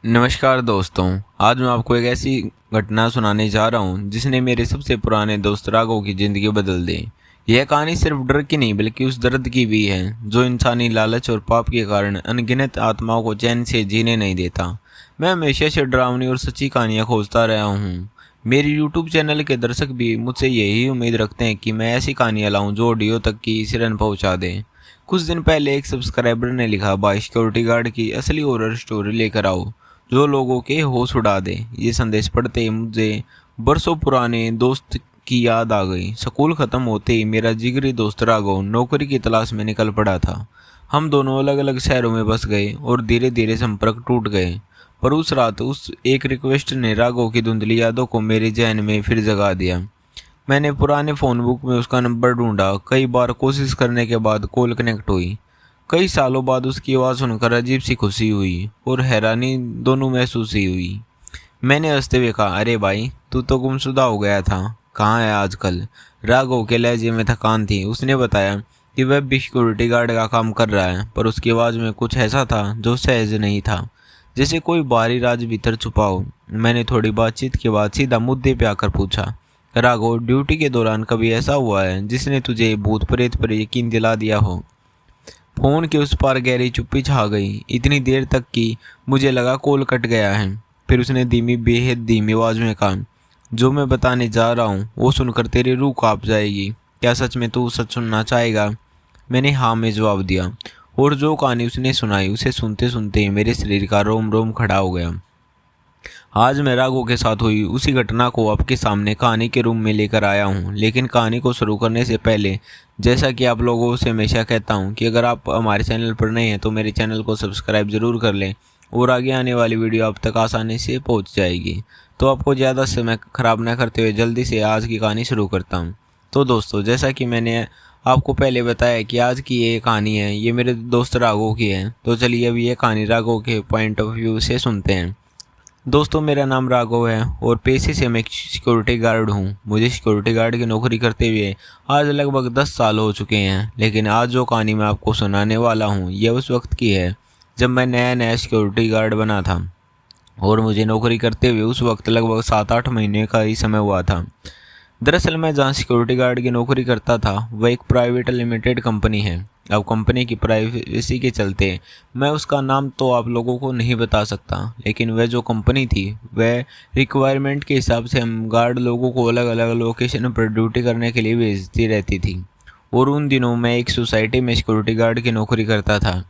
नमस्कार दोस्तों। आज मैं आपको एक ऐसी घटना सुनाने जा रहा हूँ जिसने मेरे सबसे पुराने दोस्त राघव की ज़िंदगी बदल दी। यह कहानी सिर्फ डर की नहीं बल्कि उस दर्द की भी है जो इंसानी लालच और पाप के कारण अनगिनत आत्माओं को चैन से जीने नहीं देता। मैं हमेशा से डरावनी और सच्ची कहानियाँ खोजता रहा हूँ। मेरी यूट्यूब चैनल के दर्शक भी मुझसे यही उम्मीद रखते हैं कि मैं ऐसी कहानियाँ लाऊं जो ऑडियो तक की सिरन पहुँचा दें। कुछ दिन पहले एक सब्सक्राइबर ने लिखा, भाई सिक्योरिटी गार्ड की असली हॉरर स्टोरी लेकर आओ जो लोगों के होश उड़ा दे। ये संदेश पढ़ते ही मुझे बरसों पुराने दोस्त की याद आ गई। स्कूल खत्म होते ही मेरा जिगरी दोस्त राघव नौकरी की तलाश में निकल पड़ा था। हम दोनों अलग अलग शहरों में बस गए और धीरे धीरे संपर्क टूट गए। पर उस रात उस एक रिक्वेस्ट ने राघव की धुंधली यादों को मेरे जहन में फिर जगा दिया। मैंने पुराने फ़ोन बुक में उसका नंबर ढूंढा। कई बार कोशिश करने के बाद कॉल कनेक्ट हुई। कई सालों बाद उसकी आवाज़ सुनकर अजीब सी खुशी हुई और हैरानी दोनों महसूस ही हुई। मैंने हंसते हुए कहा, अरे भाई, तू तो गुमशुदा हो गया था, कहाँ है आजकल? राघव के लहजे में थकान थी। उसने बताया कि वह भी सिक्योरिटी गार्ड का काम कर रहा है, पर उसकी आवाज़ में कुछ ऐसा था जो सहज नहीं था, जैसे कोई बाहरी राज भीतर छुपा हो। मैंने थोड़ी बातचीत के बाद सीधा मुद्दे पे आकर पूछा, राघव, ड्यूटी के दौरान कभी ऐसा हुआ है जिसने तुझे भूत प्रेत पर यकीन दिला दिया हो? फोन के उस पार गहरी चुप्पी छा गई, इतनी देर तक कि मुझे लगा कॉल कट गया है। फिर उसने धीमी, बेहद धीमी आवाज में कहा, जो मैं बताने जा रहा हूँ वो सुनकर तेरी रूह कांप जाएगी। क्या सच में तू सच सुनना चाहेगा? मैंने हाँ में जवाब दिया, और जो कहानी उसने सुनाई उसे सुनते सुनते मेरे शरीर का रोम रोम खड़ा हो गया। आज मैं राघव के साथ हुई उसी घटना को आपके सामने कहानी के रूप में लेकर आया हूँ। लेकिन कहानी को शुरू करने से पहले, जैसा कि आप लोगों से हमेशा कहता हूँ कि अगर आप हमारे चैनल पर नए हैं तो मेरे चैनल को सब्सक्राइब ज़रूर कर लें और आगे आने वाली वीडियो आप तक आसानी से पहुँच जाएगी। तो आपको ज़्यादा समय ख़राब न करते हुए जल्दी से आज की कहानी शुरू करता हूँ। तो दोस्तों, जैसा कि मैंने आपको पहले बताया कि आज की ये कहानी है, ये मेरे दोस्त राघव की है। तो चलिए अब ये कहानी राघव के पॉइंट ऑफ व्यू से सुनते हैं। दोस्तों, मेरा नाम राघव है और पेशे से मैं एक सिक्योरिटी गार्ड हूँ। मुझे सिक्योरिटी गार्ड की नौकरी करते हुए आज लगभग 10 साल हो चुके हैं। लेकिन आज जो कहानी मैं आपको सुनाने वाला हूँ यह उस वक्त की है जब मैं नया नया सिक्योरिटी गार्ड बना था और मुझे नौकरी करते हुए उस वक्त लगभग 7-8 महीने का ही समय हुआ था। दरअसल मैं जहाँ सिक्योरिटी गार्ड की नौकरी करता था वह एक प्राइवेट लिमिटेड कंपनी है। अब कंपनी की प्राइवेसी के चलते मैं उसका नाम तो आप लोगों को नहीं बता सकता, लेकिन वह जो कंपनी थी वह रिक्वायरमेंट के हिसाब से हम गार्ड लोगों को अलग अलग लोकेशन पर ड्यूटी करने के लिए भेजती रहती थी। और उन दिनों मैं एक सोसाइटी में सिक्योरिटी गार्ड की नौकरी करता था।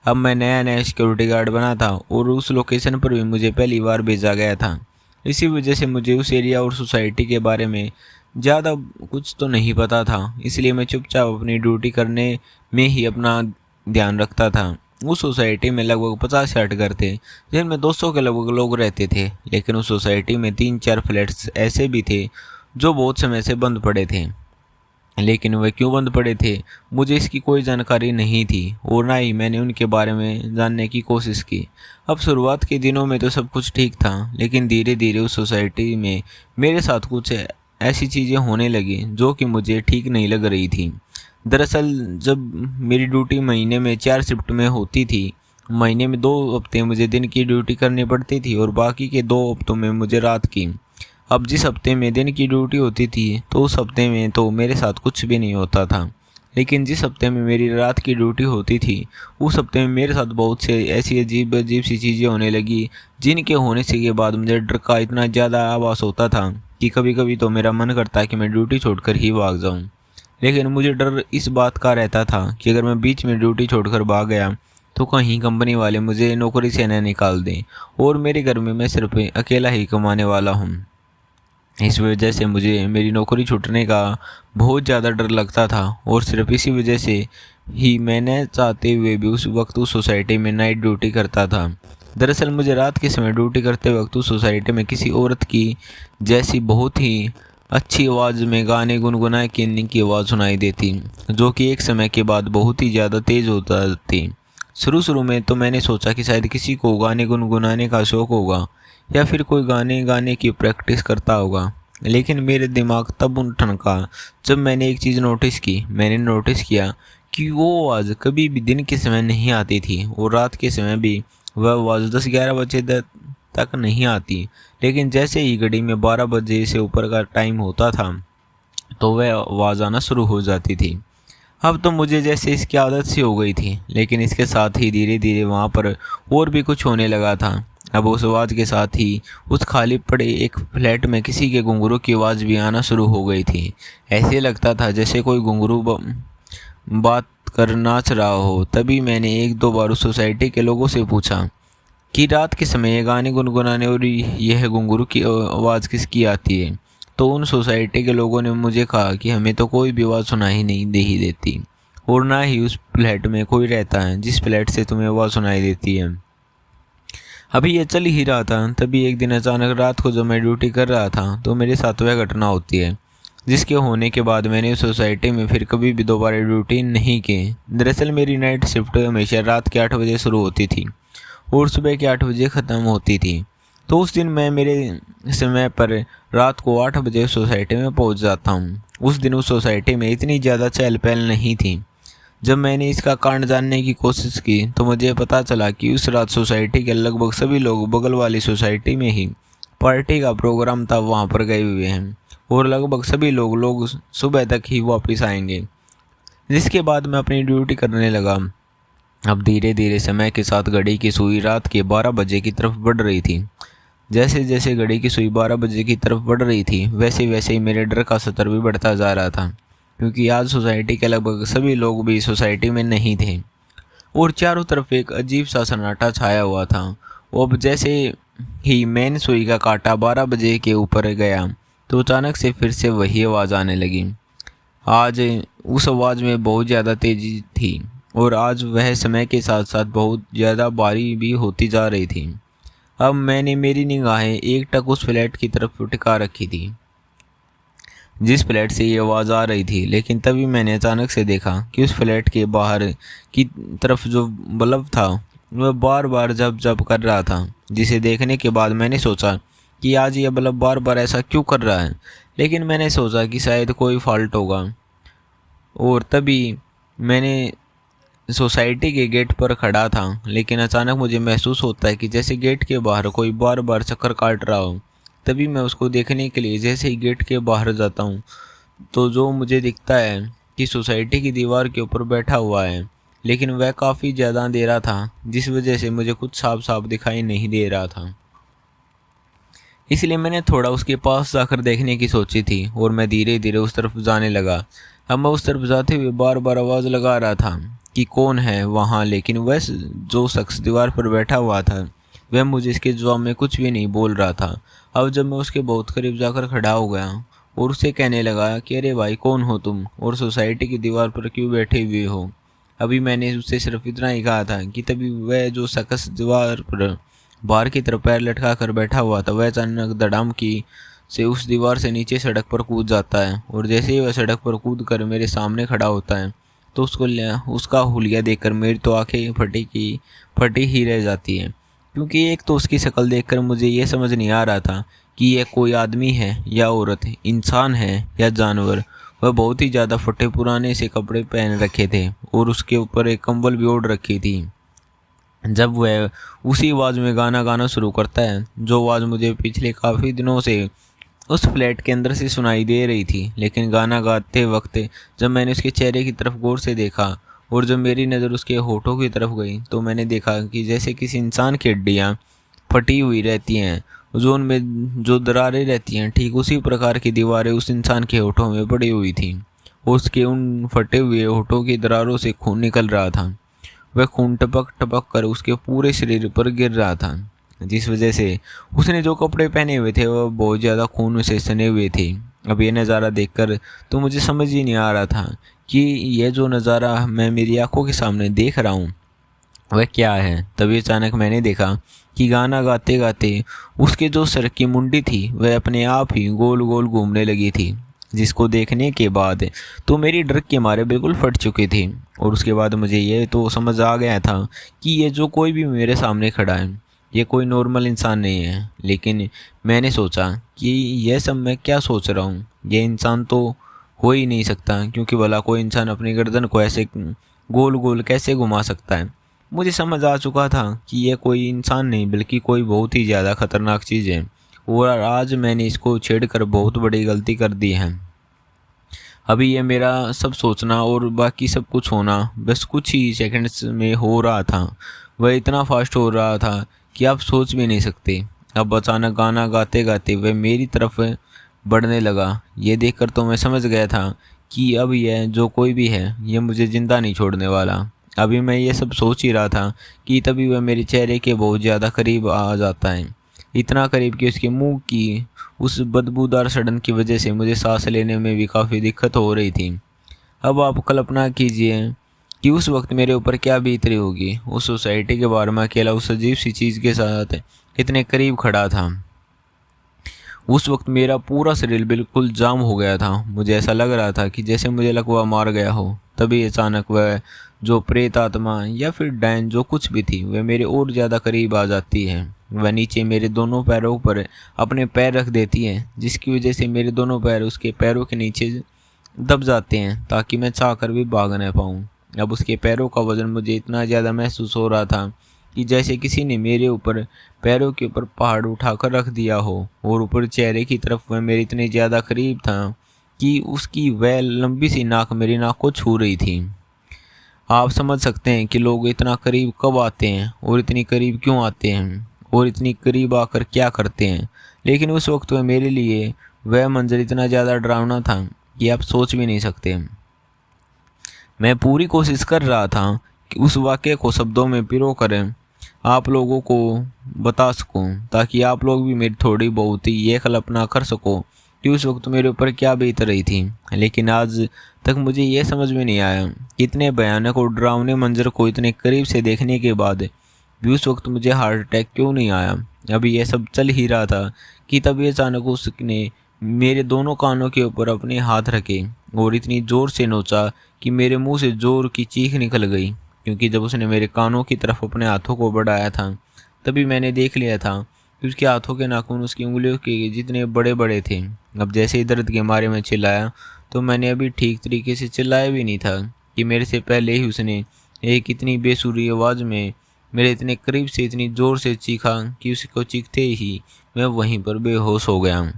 अब मैं नया नया सिक्योरिटी गार्ड बना था और उस लोकेशन पर भी मुझे पहली बार भेजा गया था। इसी वजह से मुझे उस एरिया और सोसाइटी के बारे में ज़्यादा कुछ तो नहीं पता था, इसलिए मैं चुपचाप अपनी ड्यूटी करने में ही अपना ध्यान रखता था। उस सोसाइटी में लगभग 50-60 घर थे जिनमें 200 के लगभग लोग रहते थे। लेकिन उस सोसाइटी में 3-4 फ्लैट्स ऐसे भी थे जो बहुत समय से बंद पड़े थे। लेकिन वे क्यों बंद पड़े थे मुझे इसकी कोई जानकारी नहीं थी और ना ही मैंने उनके बारे में जानने की कोशिश की। अब शुरुआत के दिनों में तो सब कुछ ठीक था, लेकिन धीरे धीरे उस सोसाइटी में मेरे साथ कुछ ऐसी चीज़ें होने लगी जो कि मुझे ठीक नहीं लग रही थी। दरअसल जब मेरी ड्यूटी महीने में 4 शिफ्ट में होती थी, महीने में 2 हफ्ते मुझे दिन की ड्यूटी करनी पड़ती थी और बाकी के 2 हफ्तों में मुझे रात की। अब जिस हफ्ते में दिन की ड्यूटी होती थी तो उस हफ्ते में तो मेरे साथ कुछ भी नहीं होता था, लेकिन जिस हफ्ते में मेरी रात की ड्यूटी होती थी उस हफ्ते में मेरे साथ बहुत से ऐसी अजीब अजीब सी चीज़ें होने लगी जिनके होने से के बाद मुझे डर का इतना ज़्यादा आभास होता था कि कभी कभी तो मेरा मन करता कि मैं ड्यूटी छोड़कर ही भाग जाऊं। लेकिन मुझे डर इस बात का रहता था कि अगर मैं बीच में ड्यूटी छोड़कर भाग गया तो कहीं कंपनी वाले मुझे नौकरी से न निकाल दें और मेरे घर में मैं सिर्फ अकेला ही कमाने वाला हूँ। इस वजह से मुझे मेरी नौकरी छूटने का बहुत ज़्यादा डर लगता था और सिर्फ इसी वजह से ही मैंने चाहते हुए भी उस वक्त उस सोसाइटी में नाइट ड्यूटी करता था। दरअसल मुझे रात के समय ड्यूटी करते वक्त उस सोसाइटी में किसी औरत की जैसी बहुत ही अच्छी आवाज़ में गाने गुनगुनाए कीने की आवाज़ सुनाई देती, जो कि एक समय के बाद बहुत ही ज़्यादा तेज़ होता थी। शुरू शुरू में तो मैंने सोचा कि शायद किसी को गाने गुनगुनाने का शौक़ होगा या फिर कोई गाने गाने की प्रैक्टिस करता होगा। लेकिन मेरे दिमाग तब ठनका जब मैंने एक चीज़ नोटिस की। मैंने नोटिस किया कि वो आवाज़ कभी भी दिन के समय नहीं आती थी और रात के समय भी वह आवाज़ 10-11 बजे तक नहीं आती, लेकिन जैसे ही घड़ी में 12 बजे से ऊपर का टाइम होता था तो वह आवाज़ आना शुरू हो जाती थी। अब तो मुझे जैसे इसकी आदत सी हो गई थी, लेकिन इसके साथ ही धीरे धीरे वहाँ पर और भी कुछ होने लगा था। अब उस आवाज़ के साथ ही उस खाली पड़े एक फ्लैट में किसी के घुंघरू की आवाज़ भी आना शुरू हो गई थी। ऐसे लगता था जैसे कोई घुंघरू बात कर नाच रहा हो। तभी मैंने एक दो बार उस सोसाइटी के लोगों से पूछा कि रात के समय ये गाने गुनगुनाने और यह घुंघरू की आवाज़ किसकी आती है। तो उन सोसाइटी के लोगों ने मुझे कहा कि हमें तो कोई भी आवाज़ सुनाई नहीं दे ही देती, और ना ही उस फ्लैट में कोई रहता है जिस फ्लैट से तुम्हें आवाज़ सुनाई देती है। अभी ये चल ही रहा था, तभी एक दिन अचानक रात को जब मैं ड्यूटी कर रहा था तो मेरे साथ वह घटना होती है, जिसके होने के बाद मैंने उस सोसाइटी में फिर कभी भी दोबारा ड्यूटी नहीं की। दरअसल मेरी नाइट शिफ्ट हमेशा रात के 8 बजे शुरू होती थी और सुबह के 8 बजे ख़त्म होती थी। तो उस दिन मैं मेरे समय पर रात को 8 बजे सोसाइटी में पहुंच जाता हूं। उस दिन उस सोसाइटी में इतनी ज़्यादा चहल पहल नहीं थी। जब मैंने इसका कारण जानने की कोशिश की तो मुझे पता चला कि उस रात सोसाइटी के लगभग सभी लोग बगल वाली सोसाइटी में ही पार्टी का प्रोग्राम था वहाँ पर गए हुए हैं, और लगभग सभी लोग सुबह तक ही वापस आएंगे। जिसके बाद मैं अपनी ड्यूटी करने लगा। अब धीरे धीरे समय के साथ घड़ी की सुई रात के 12 बजे की तरफ बढ़ रही थी। जैसे जैसे घड़ी की सुई 12 बजे की तरफ बढ़ रही थी वैसे वैसे ही मेरे डर का स्तर भी बढ़ता जा रहा था, क्योंकि आज सोसाइटी के लगभग सभी लोग भी सोसाइटी में नहीं थे और चारों तरफ एक अजीब सा सन्नाटा छाया हुआ था। अब जैसे ही मेन सुई का कांटा 12 बजे के ऊपर गया तो अचानक से फिर से वही आवाज़ आने लगी। आज उस आवाज़ में बहुत ज़्यादा तेज़ी थी और आज वह समय के साथ साथ बहुत ज़्यादा भारी भी होती जा रही थी। अब मैंने मेरी निगाहें एकटक उस फ्लैट की तरफ टिका रखी थी जिस फ्लैट से ये आवाज़ आ रही थी, लेकिन तभी मैंने अचानक से देखा कि उस फ्लैट के बाहर की तरफ जो बल्ब था वह बार बार जब जब कर रहा था, जिसे देखने के बाद मैंने सोचा कि आज ये बल्ब बार बार ऐसा क्यों कर रहा है। लेकिन मैंने सोचा कि शायद कोई फॉल्ट होगा, और तभी मैंने सोसाइटी के गेट पर खड़ा था, लेकिन अचानक मुझे महसूस होता है कि जैसे गेट के बाहर कोई बार बार चक्कर काट रहा हो। तभी मैं उसको देखने के लिए जैसे ही गेट के बाहर जाता हूँ तो जो मुझे दिखता है कि सोसाइटी की दीवार के ऊपर बैठा हुआ है, लेकिन वह काफ़ी ज़्यादा अंधेरा था जिस वजह से मुझे कुछ साफ साफ दिखाई नहीं दे रहा था। इसलिए मैंने थोड़ा उसके पास जाकर देखने की सोची थी और मैं धीरे धीरे उस तरफ जाने लगा। अब मैं उस तरफ जाते हुए बार बार आवाज़ लगा रहा था कि कौन है वहाँ, लेकिन वह जो शख्स दीवार पर बैठा हुआ था वह मुझे इसके जवाब में कुछ भी नहीं बोल रहा था। अब जब मैं उसके बहुत करीब जाकर खड़ा हो गया और उससे कहने लगा कि अरे भाई कौन हो तुम और सोसाइटी की दीवार पर क्यों बैठे हुए हो। अभी मैंने उससे सिर्फ इतना ही कहा था कि तभी वह जो शख्स दीवार पर बाहर की तरफ पैर लटका कर बैठा हुआ था वह अचानक धड़ाम की से उस दीवार से नीचे सड़क पर कूद जाता है, और जैसे ही वह सड़क पर कूद कर मेरे सामने खड़ा होता है तो उसका हुलिया देखकर मेरी तो आंखें फटी ही रह जाती है, क्योंकि एक तो उसकी शक्ल देखकर मुझे ये समझ नहीं आ रहा था कि यह कोई आदमी है या औरत, इंसान है या जानवर। वह बहुत ही ज़्यादा फटे पुराने से कपड़े पहन रखे थे और उसके ऊपर एक कंबल भी ओढ़ रखी थी। जब वह उसी आवाज़ में गाना गाना शुरू करता है, जो आवाज़ मुझे पिछले काफ़ी दिनों से उस फ्लैट के अंदर से सुनाई दे रही थी, लेकिन गाना गाते वक्त जब मैंने उसके चेहरे की तरफ गौर से देखा और जब मेरी नज़र उसके होठों की तरफ गई तो मैंने देखा कि जैसे किसी इंसान की हड्डियाँ फटी हुई रहती हैं, जो उनमें जो दरारें रहती हैं, ठीक उसी प्रकार की दीवारें उस इंसान के होठों में पड़ी हुई थी। उसके उन फटे हुए होठों की दरारों से खून निकल रहा था। वह खून टपक टपक कर उसके पूरे शरीर पर गिर रहा था, जिस वजह से उसने जो कपड़े पहने हुए थे वह बहुत ज़्यादा खून से सने हुए थे। अब ये नज़ारा देखकर तो मुझे समझ ही नहीं आ रहा था कि यह जो नज़ारा मैं मेरी आंखों के सामने देख रहा हूँ वह क्या है। तभी अचानक मैंने देखा कि गाना गाते गाते उसके जो सर की मुंडी थी वह अपने आप ही गोल गोल घूमने लगी थी, जिसको देखने के बाद तो मेरी डर के मारे बिल्कुल फट चुकी थी। और उसके बाद मुझे ये तो समझ आ गया था कि ये जो कोई भी मेरे सामने खड़ा है ये कोई नॉर्मल इंसान नहीं है। लेकिन मैंने सोचा कि यह सब मैं क्या सोच रहा हूँ, ये इंसान तो हो ही नहीं सकता, क्योंकि भला कोई इंसान अपनी गर्दन को ऐसे गोल गोल कैसे घुमा सकता है। मुझे समझ आ चुका था कि यह कोई इंसान नहीं बल्कि कोई बहुत ही ज़्यादा खतरनाक चीज़ है, और आज मैंने इसको छेड़कर बहुत बड़ी गलती कर दी है। अभी ये मेरा सब सोचना और बाकी सब कुछ होना बस कुछ ही सेकंड्स में हो रहा था। वह इतना फास्ट हो रहा था कि आप सोच भी नहीं सकते। अब अचानक गाना गाते गाते वह मेरी तरफ बढ़ने लगा। ये देखकर तो मैं समझ गया था कि अब यह जो कोई भी है यह मुझे ज़िंदा नहीं छोड़ने वाला। अभी मैं ये सब सोच ही रहा था कि तभी वह मेरे चेहरे के बहुत ज़्यादा करीब आ जाता है, इतना करीब कि उसके मुंह की उस बदबूदार सड़न की वजह से मुझे सांस लेने में भी काफ़ी दिक्कत हो रही थी। अब आप कल्पना कीजिए कि उस वक्त मेरे ऊपर क्या बीत रही होगी। उस सोसाइटी के बारे में अकेला उस अजीब सी चीज़ के साथ कितने करीब खड़ा था। उस वक्त मेरा पूरा शरीर बिल्कुल जाम हो गया था। मुझे ऐसा लग रहा था कि जैसे मुझे लकवा मार गया हो। तभी अचानक वह जो प्रेत आत्मा या फिर डायन जो कुछ भी थी वह मेरे और ज़्यादा करीब आ जाती है। वह नीचे मेरे दोनों पैरों पर अपने पैर रख देती है, जिसकी वजह से मेरे दोनों पैर उसके पैरों के नीचे दब जाते हैं ताकि मैं चाह कर भी भाग न पाऊँ। अब उसके पैरों का वज़न मुझे इतना ज़्यादा महसूस हो रहा था कि जैसे किसी ने मेरे ऊपर पैरों के ऊपर पहाड़ उठाकर रख दिया हो, और ऊपर चेहरे की तरफ वह मेरे इतने ज़्यादा करीब था कि उसकी वह लंबी सी नाक मेरी नाक को छू रही थी। आप समझ सकते हैं कि लोग इतना करीब कब आते हैं और इतनी करीब क्यों आते हैं और इतनी करीब आकर क्या करते हैं। लेकिन उस वक्त वह मेरे लिए वह मंजर इतना ज़्यादा डरावना था कि आप सोच भी नहीं सकते। मैं पूरी कोशिश कर रहा था कि उस वाक़ये को शब्दों में पिरो करें आप लोगों को बता सकूं, ताकि आप लोग भी मेरी थोड़ी बहुत ही ये कल्पना कर सको कि उस वक्त मेरे ऊपर क्या बीत रही थी। लेकिन आज तक मुझे ये समझ में नहीं आया कि इतने भयानक और डरावने मंजर को इतने करीब से देखने के बाद भी उस वक्त मुझे हार्ट अटैक क्यों नहीं आया। अभी ये सब चल ही रहा था कि तभी अचानक उसने मेरे दोनों कानों के ऊपर अपने हाथ रखे और इतनी ज़ोर से नोचा कि मेरे मुंह से ज़ोर की चीख निकल गई। क्योंकि जब उसने मेरे कानों की तरफ अपने हाथों को बढ़ाया था तभी मैंने देख लिया था कि उसके हाथों के नाखून उसकी उंगलियों के जितने बड़े बड़े थे। अब जैसे ही दर्द के मारे में चिल्लाया तो मैंने अभी ठीक तरीके से चिल्लाया भी नहीं था कि मेरे से पहले ही उसने एक इतनी बेसुरी आवाज़ में मेरे इतने करीब से इतनी ज़ोर से चीखा कि उसको चीखते ही मैं वहीं पर बेहोश हो गया।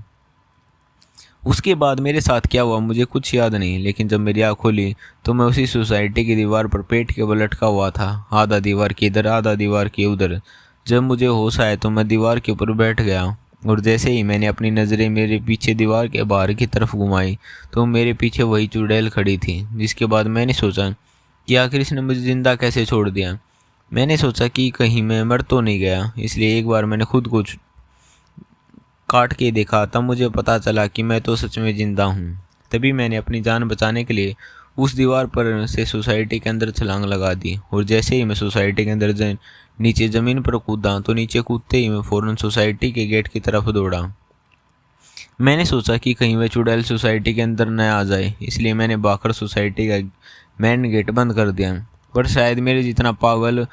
उसके बाद मेरे साथ क्या हुआ मुझे कुछ याद नहीं, लेकिन जब मेरी आँख खुली तो मैं उसी सोसाइटी की दीवार पर पेट के बल लटका हुआ था, आधा दीवार के इधर आधा दीवार के उधर। जब मुझे होश आया तो मैं दीवार के ऊपर बैठ गया, और जैसे ही मैंने अपनी नज़रें मेरे पीछे दीवार के बाहर की तरफ घुमाई तो मेरे पीछे वही चुड़ैल खड़ी थी। जिसके बाद मैंने सोचा कि आखिर इसने मुझे ज़िंदा कैसे छोड़ दिया। मैंने सोचा कि कहीं मैं मर तो नहीं गया, इसलिए एक बार मैंने खुद को काट के देखा। तब मुझे पता चला कि मैं तो सच में जिंदा हूँ। तभी मैंने अपनी जान बचाने के लिए उस दीवार पर से सोसाइटी के अंदर छलांग लगा दी, और जैसे ही मैं सोसाइटी के अंदर नीचे ज़मीन पर कूदा तो नीचे कूदते ही मैं फ़ौरन सोसाइटी के गेट की तरफ दौड़ा। मैंने सोचा कि कहीं वह चुड़ैल सोसाइटी के अंदर न आ जाए, इसलिए मैंने भागकर सोसाइटी का मेन गेट बंद कर दिया। पर शायद मेरे जितना पागल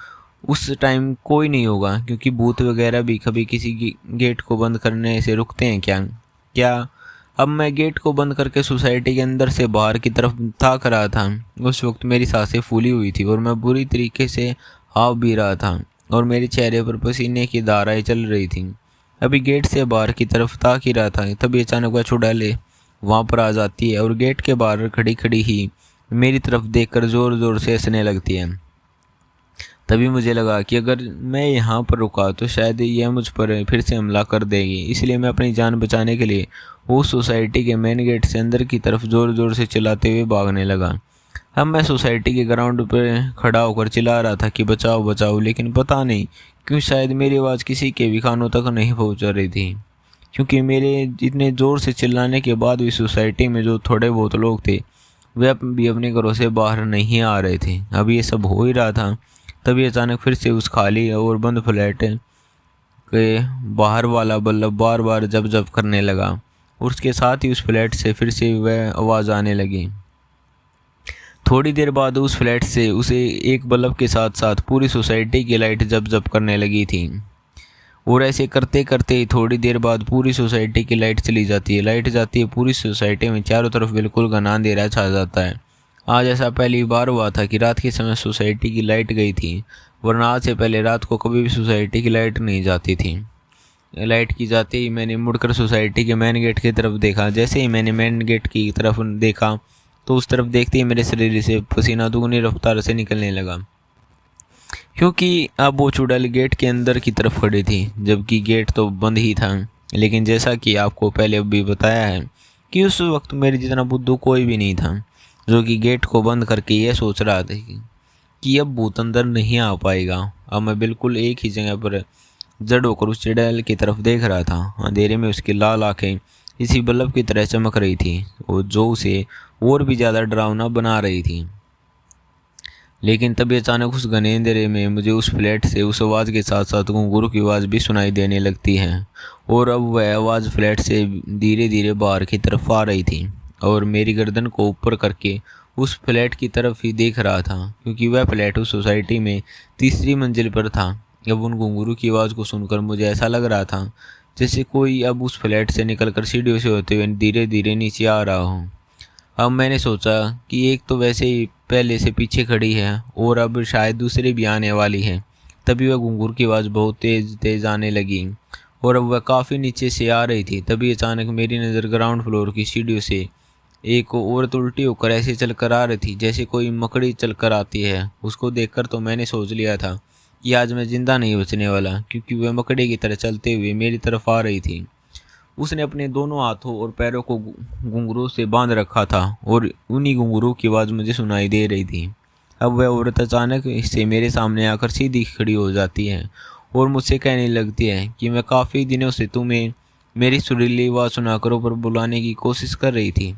उस टाइम कोई नहीं होगा, क्योंकि भूत वगैरह भी कभी किसी गेट को बंद करने से रुकते हैं क्या। अब मैं गेट को बंद करके सोसाइटी के अंदर से बाहर की तरफ ताक रहा था। उस वक्त मेरी सांसें फूली हुई थी और मैं बुरी तरीके से हाफ भी रहा था, और मेरे चेहरे पर पसीने की धाराएं चल रही थी। अभी गेट से बाहर की तरफ ताक ही रहा था, तभी अचानक वह चुड़ैल वहाँ पर आ जाती है और गेट के बाहर खड़ी खड़ी ही मेरी तरफ देखकर ज़ोर ज़ोर से हंसने लगती है। तभी मुझे लगा कि अगर मैं यहाँ पर रुका तो शायद यह मुझ पर फिर से हमला कर देगी, इसलिए मैं अपनी जान बचाने के लिए उस सोसाइटी के मेन गेट से अंदर की तरफ ज़ोर ज़ोर से चिल्लाते हुए भागने लगा। अब मैं सोसाइटी के ग्राउंड पर खड़ा होकर चिल्ला रहा था कि बचाओ बचाओ, लेकिन पता नहीं क्यों शायद मेरी आवाज़ किसी के भी कानों तक नहीं पहुँच रही थी, क्योंकि मेरे इतने ज़ोर से चिल्लाने के बाद भी सोसाइटी में जो थोड़े बहुत लोग थे वे भी अपने घरों से बाहर नहीं आ रहे थे। अब ये सब हो ही रहा था, तभी अचानक फिर से उस खाली और बंद फ्लैट के बाहर वाला बल्ब बार बार जब जब करने लगा, और उसके साथ ही उस फ्लैट से फिर से वह आवाज़ आने लगी। थोड़ी देर बाद उस फ्लैट से उसे एक बल्ब के साथ साथ पूरी सोसाइटी की लाइट जब जब करने लगी थी, और ऐसे करते करते ही थोड़ी देर बाद पूरी सोसाइटी की लाइट चली जाती है। लाइट जाती है, पूरी सोसाइटी में चारों तरफ बिल्कुल घना अंधेरा छा जाता है। आज ऐसा पहली बार हुआ था कि रात के समय सोसाइटी की लाइट गई थी। वरना आज से पहले रात को कभी भी सोसाइटी की लाइट नहीं जाती थी। लाइट की जाते ही मैंने मुड़कर सोसाइटी के मेन गेट की तरफ देखा। जैसे ही मैंने मेन गेट की तरफ देखा तो उस तरफ देखते ही मेरे शरीर से पसीना दुगनी रफ्तार से निकलने लगा, क्योंकि अब वो चुड़ैल गेट के अंदर की तरफ खड़ी थी, जबकि गेट तो बंद ही था। लेकिन जैसा कि आपको पहले भी बताया है कि उस वक्त मेरे जितना बुद्धू कोई भी नहीं था जो कि गेट को बंद करके यह सोच रहा था कि अब भूत अंदर नहीं आ पाएगा। अब मैं बिल्कुल एक ही जगह पर जड़ होकर उस चुड़ैल की तरफ देख रहा था। अंधेरे में उसकी लाल आंखें इसी बल्ब की तरह चमक रही थी और जो उसे और भी ज़्यादा डरावना बना रही थी। लेकिन तभी अचानक उस घने अंधेरे में मुझे उस फ्लैट से उस आवाज़ के साथ साथ घुंघरू की आवाज़ भी सुनाई देने लगती है। और अब वह आवाज़ फ्लैट से धीरे धीरे बाहर की तरफ आ रही थी और मेरी गर्दन को ऊपर करके उस फ्लैट की तरफ ही देख रहा था, क्योंकि वह फ्लैट उस सोसाइटी में तीसरी मंजिल पर था। अब उन घुंघरू की आवाज़ को सुनकर मुझे ऐसा लग रहा था जैसे कोई अब उस फ्लैट से निकलकर सीढ़ियों से होते हुए धीरे धीरे नीचे आ रहा हो। अब मैंने सोचा कि एक तो वैसे ही पहले से पीछे खड़ी है और अब शायद दूसरी भी आने वाली है। तभी वह घुंघरू की आवाज़ बहुत तेज़ तेज़ आने लगी और अब वह काफ़ी नीचे से आ रही थी। तभी अचानक मेरी नज़र ग्राउंड फ्लोर की सीढ़ियों से एक औरत उल्टी होकर ऐसे चलकर आ रही थी जैसे कोई मकड़ी चलकर आती है। उसको देखकर तो मैंने सोच लिया था कि आज मैं ज़िंदा नहीं बचने वाला, क्योंकि वह मकड़ी की तरह चलते हुए मेरी तरफ आ रही थी। उसने अपने दोनों हाथों और पैरों को घुंघरू से बांध रखा था और उन्हीं घुंघरू की आवाज़ मुझे सुनाई दे रही थी। अब वह औरत अचानक से मेरे सामने आकर सीधी खड़ी हो जाती है और मुझसे कहने लगती है कि मैं काफ़ी दिनों से तुम्हें मेरी सुरीली आवाज़ सुनाकर ऊपर बुलाने की कोशिश कर रही थी,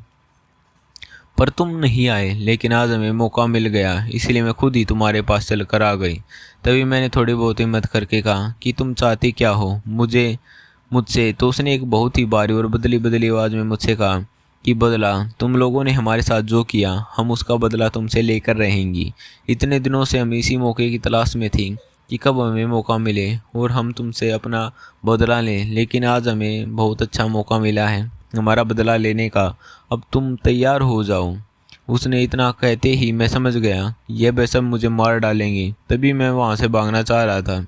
पर तुम नहीं आए। लेकिन आज हमें मौका मिल गया, इसलिए मैं खुद ही तुम्हारे पास चल कर आ गई। तभी मैंने थोड़ी बहुत हिम्मत करके कहा कि तुम चाहती क्या हो मुझसे। तो उसने एक बहुत ही भारी और बदली बदली आवाज़ में मुझसे कहा कि बदला, तुम लोगों ने हमारे साथ जो किया हम उसका बदला तुमसे लेकर रहेंगी। इतने दिनों से हम इसी मौके की तलाश में थी कि कब हमें मौका मिले और हम तुमसे अपना बदला लें। लेकिन आज हमें बहुत अच्छा मौका मिला है हमारा बदला लेने का। अब तुम तैयार हो जाओ। उसने इतना कहते ही मैं समझ गया यह बेशक मुझे मार डालेंगी। तभी मैं वहाँ से भागना चाह रहा था।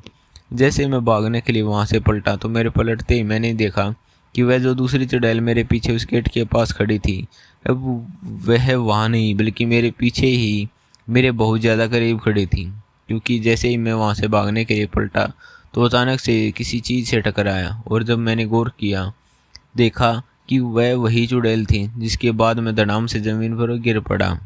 जैसे मैं भागने के लिए वहाँ से पलटा तो मेरे पलटते ही मैंने देखा कि वह जो दूसरी चुड़ैल मेरे पीछे उस गेट के पास खड़ी थी, अब वह वहाँ नहीं बल्कि मेरे पीछे ही मेरे बहुत ज़्यादा करीब खड़ी थी। क्योंकि जैसे ही मैं वहाँ से भागने के लिए पलटा तो अचानक से किसी चीज़ से टकराया और जब मैंने गौर किया देखा कि वह वही चुड़ैल थी, जिसके बाद मैं धड़ाम से ज़मीन पर गिर पड़ा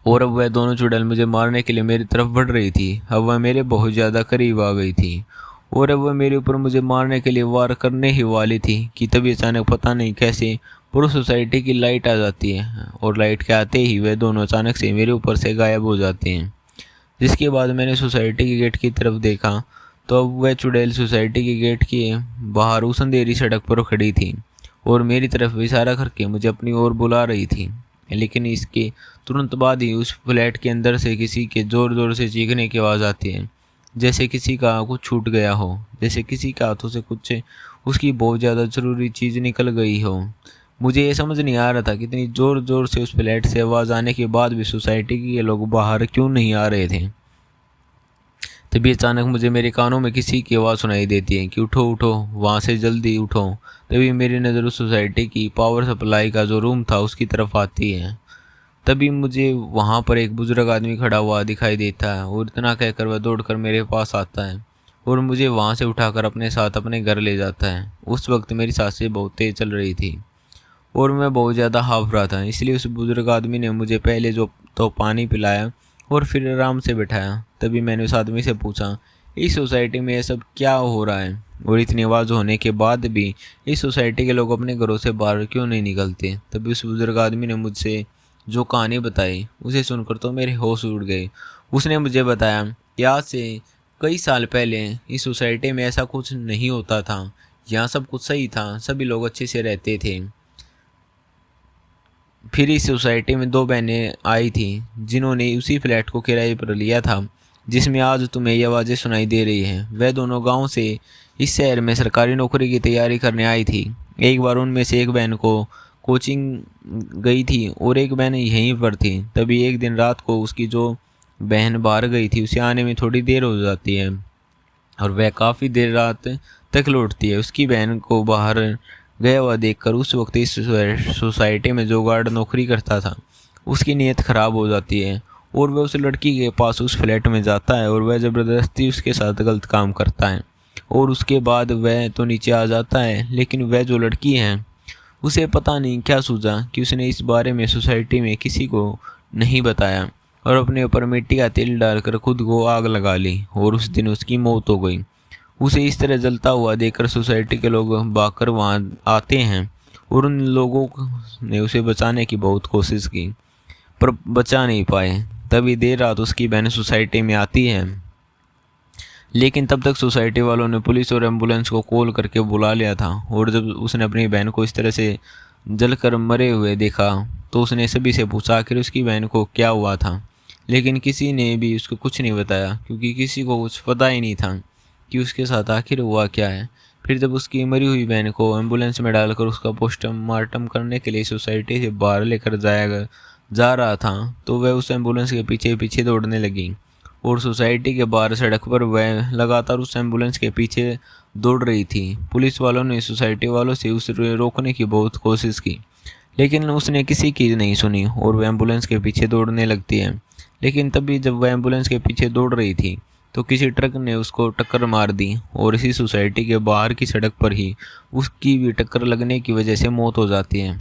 और अब वह दोनों चुड़ैल मुझे मारने के लिए मेरी तरफ बढ़ रही थी। अब वह मेरे बहुत ज़्यादा करीब आ गई थी और अब वह मेरे ऊपर मुझे मारने के लिए वार करने ही वाली थी कि तभी अचानक पता नहीं कैसे पूरी सोसाइटी की लाइट आ जाती है और लाइट के आते ही वह दोनों अचानक से मेरे ऊपर से गायब हो जाते हैं। जिसके बाद मैंने सोसाइटी के गेट की तरफ देखा तो अब वह चुड़ैल सोसाइटी के गेट के बाहर उस अंधेरी सड़क पर खड़ी थी और मेरी तरफ इशारा करके मुझे अपनी ओर बुला रही थी। लेकिन इसके तुरंत बाद ही उस फ्लैट के अंदर से किसी के ज़ोर ज़ोर से चीखने की आवाज़ आती है, जैसे किसी का कुछ छूट गया हो, जैसे किसी के हाथों से कुछ उसकी बहुत ज़्यादा ज़रूरी चीज़ निकल गई हो। मुझे ये समझ नहीं आ रहा था कि इतनी ज़ोर ज़ोर से उस फ्लैट से आवाज़ आने के बाद भी सोसाइटी के लोग बाहर क्यों नहीं आ रहे थे। तभी अचानक मुझे मेरे कानों में किसी की आवाज़ सुनाई देती है कि उठो उठो, वहाँ से जल्दी उठो। तभी मेरी नज़र उस सोसाइटी की पावर सप्लाई का जो रूम था उसकी तरफ आती है। तभी मुझे वहाँ पर एक बुजुर्ग आदमी खड़ा हुआ दिखाई देता है और इतना कहकर वह दौड़कर मेरे पास आता है और मुझे वहाँ से उठाकर अपने साथ अपने घर ले जाता है। उस वक्त मेरी सांसें बहुत तेज़ चल रही थी और मैं बहुत ज़्यादा हाफ रहा था, इसलिए उस बुजुर्ग आदमी ने मुझे पहले जो तो पानी पिलाया और फिर आराम से बैठाया। तभी मैंने उस आदमी से पूछा, इस सोसाइटी में ये सब क्या हो रहा है और इतनी आवाज़ होने के बाद भी इस सोसाइटी के लोग अपने घरों से बाहर क्यों नहीं निकलते। तभी उस बुजुर्ग आदमी ने मुझसे जो कहानी बताई उसे सुनकर तो मेरे होश उड़ गए। उसने मुझे बताया कि आज से कई साल पहले इस सोसाइटी में ऐसा कुछ नहीं होता था, यहाँ सब कुछ सही था, सभी लोग अच्छे से रहते थे। फिर इस सोसाइटी में दो बहनें आई थी जिन्होंने उसी फ्लैट को किराए पर लिया था जिसमें आज तुम्हें ये आवाज़ें सुनाई दे रही हैं। वह दोनों गांव से इस शहर में सरकारी नौकरी की तैयारी करने आई थी। एक बार उनमें से एक बहन को कोचिंग गई थी और एक बहन यहीं पर थी। तभी एक दिन रात को उसकी जो बहन बाहर गई थी, उसे आने में थोड़ी देर हो जाती है और वह काफ़ी देर रात तक लौटती है। उसकी बहन को बाहर गया हुआ देखकर उस वक्त इस सोसाइटी में जो गार्ड नौकरी करता था उसकी नीयत ख़राब हो जाती है और वह उस लड़की के पास उस फ्लैट में जाता है और वह ज़बरदस्ती उसके साथ गलत काम करता है। और उसके बाद वह तो नीचे आ जाता है, लेकिन वह जो लड़की है उसे पता नहीं क्या सूझा कि उसने इस बारे में सोसाइटी में किसी को नहीं बताया और अपने ऊपर मिट्टी का तेल डालकर खुद को आग लगा ली और उस दिन उसकी मौत हो गई। उसे इस तरह जलता हुआ देखकर सोसाइटी के लोग भागकर वहाँ आते हैं और उन लोगों ने उसे बचाने की बहुत कोशिश की पर बचा नहीं पाए। तभी देर रात उसकी बहन सोसाइटी में आती है, लेकिन तब तक सोसाइटी वालों ने पुलिस और एम्बुलेंस को कॉल करके बुला लिया था। और जब उसने अपनी बहन को इस तरह से जलकर मरे हुए देखा तो उसने सभी से पूछा आखिर उसकी बहन को क्या हुआ था, लेकिन किसी ने भी उसको कुछ नहीं बताया क्योंकि किसी को कुछ पता ही नहीं था कि उसके साथ आखिर हुआ क्या है। फिर जब उसकी मरी हुई बहन को एम्बुलेंस में डालकर उसका पोस्टमार्टम करने के लिए सोसाइटी से बाहर लेकर जा रहा था तो वह उस एम्बुलेंस के पीछे पीछे दौड़ने लगी और सोसाइटी के बाहर सड़क पर वह लगातार उस एम्बुलेंस के पीछे दौड़ रही थी। पुलिस वालों ने सोसाइटी वालों से उसे रोकने की बहुत कोशिश की, लेकिन उसने किसी की नहीं सुनी और वह एम्बुलेंस के पीछे दौड़ने लगती है। लेकिन तभी जब वह एम्बुलेंस के पीछे दौड़ रही थी तो किसी ट्रक ने उसको टक्कर मार दी और इसी सोसाइटी के बाहर की सड़क पर ही उसकी भी टक्कर लगने की वजह से मौत हो जाती है।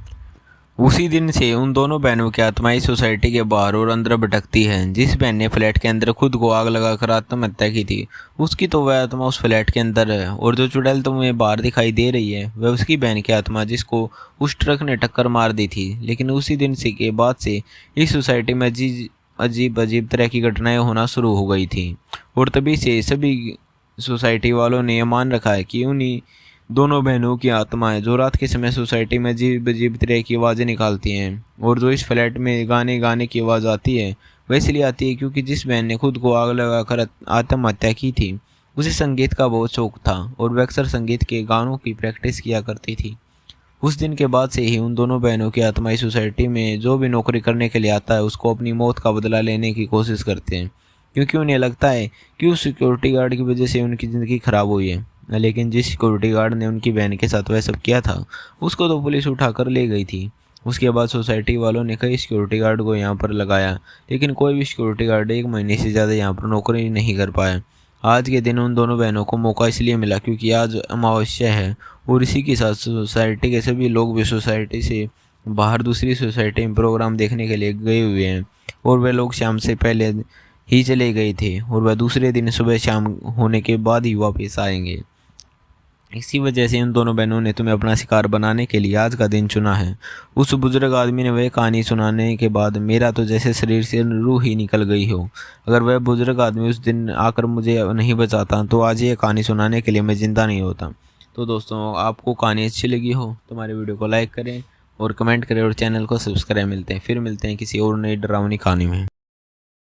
उसी दिन से उन दोनों बहनों की आत्माएं सोसाइटी के बाहर और अंदर भटकती है। जिस बहन ने फ्लैट के अंदर खुद को आग लगाकर आत्महत्या की थी उसकी तो वह आत्मा उस फ्लैट के अंदर है और जो चुड़ैल तुम्हें बाहर दिखाई दे रही है वह उसकी बहन की आत्मा जिसको उस ट्रक ने टक्कर मार दी थी। लेकिन उसी दिन से के बाद से इस सोसाइटी में अजीब अजीब तरह की घटनाएं होना शुरू हो गई थी और तभी से सभी सोसाइटी वालों ने यह मान रखा है कि उन्हीं दोनों बहनों की आत्माएं जो रात के समय सोसाइटी में अजीब अजीब तरह की आवाज़ें निकालती हैं और जो इस फ्लैट में गाने गाने की आवाज़ आती है वह इसलिए आती है क्योंकि जिस बहन ने खुद को आग लगाकर आत्महत्या की थी उसे संगीत का बहुत शौक था और वह अक्सर संगीत के गानों की प्रैक्टिस किया करती थी। उस दिन के बाद से ही उन दोनों बहनों की आत्माएं सोसाइटी में जो भी नौकरी करने के लिए आता है उसको अपनी मौत का बदला लेने की कोशिश करते हैं, क्योंकि उन्हें लगता है कि उस सिक्योरिटी गार्ड की वजह से उनकी ज़िंदगी ख़राब हुई है। लेकिन जिस सिक्योरिटी गार्ड ने उनकी बहन के साथ वह सब किया था उसको तो पुलिस उठा कर ले गई थी। उसके बाद सोसाइटी वालों ने कई सिक्योरिटी गार्ड को यहाँ पर लगाया, लेकिन कोई भी सिक्योरिटी गार्ड 1 महीने से ज़्यादा यहाँ पर नौकरी नहीं कर पाया। आज के दिन उन दोनों बहनों को मौका इसलिए मिला क्योंकि आज अमावस्या है और इसी के साथ सोसाइटी के सभी लोग भी सोसाइटी से बाहर दूसरी सोसाइटी में प्रोग्राम देखने के लिए गए हुए हैं और वे लोग शाम से पहले ही चले गए थे और वह दूसरे दिन सुबह शाम होने के बाद ही वापस आएंगे। इसी वजह से इन दोनों बहनों ने तुम्हें अपना शिकार बनाने के लिए आज का दिन चुना है। उस बुजुर्ग आदमी ने वह कहानी सुनाने के बाद मेरा तो जैसे शरीर से रूह ही निकल गई हो। अगर वह बुजुर्ग आदमी उस दिन आकर मुझे नहीं बचाता तो आज ये कहानी सुनाने के लिए मैं ज़िंदा नहीं होता। तो दोस्तों, आपको कहानी अच्छी लगी हो तो हमारे वीडियो को लाइक करें और कमेंट करें और चैनल को सब्सक्राइब। मिलते हैं किसी और नई डरावनी कहानी में।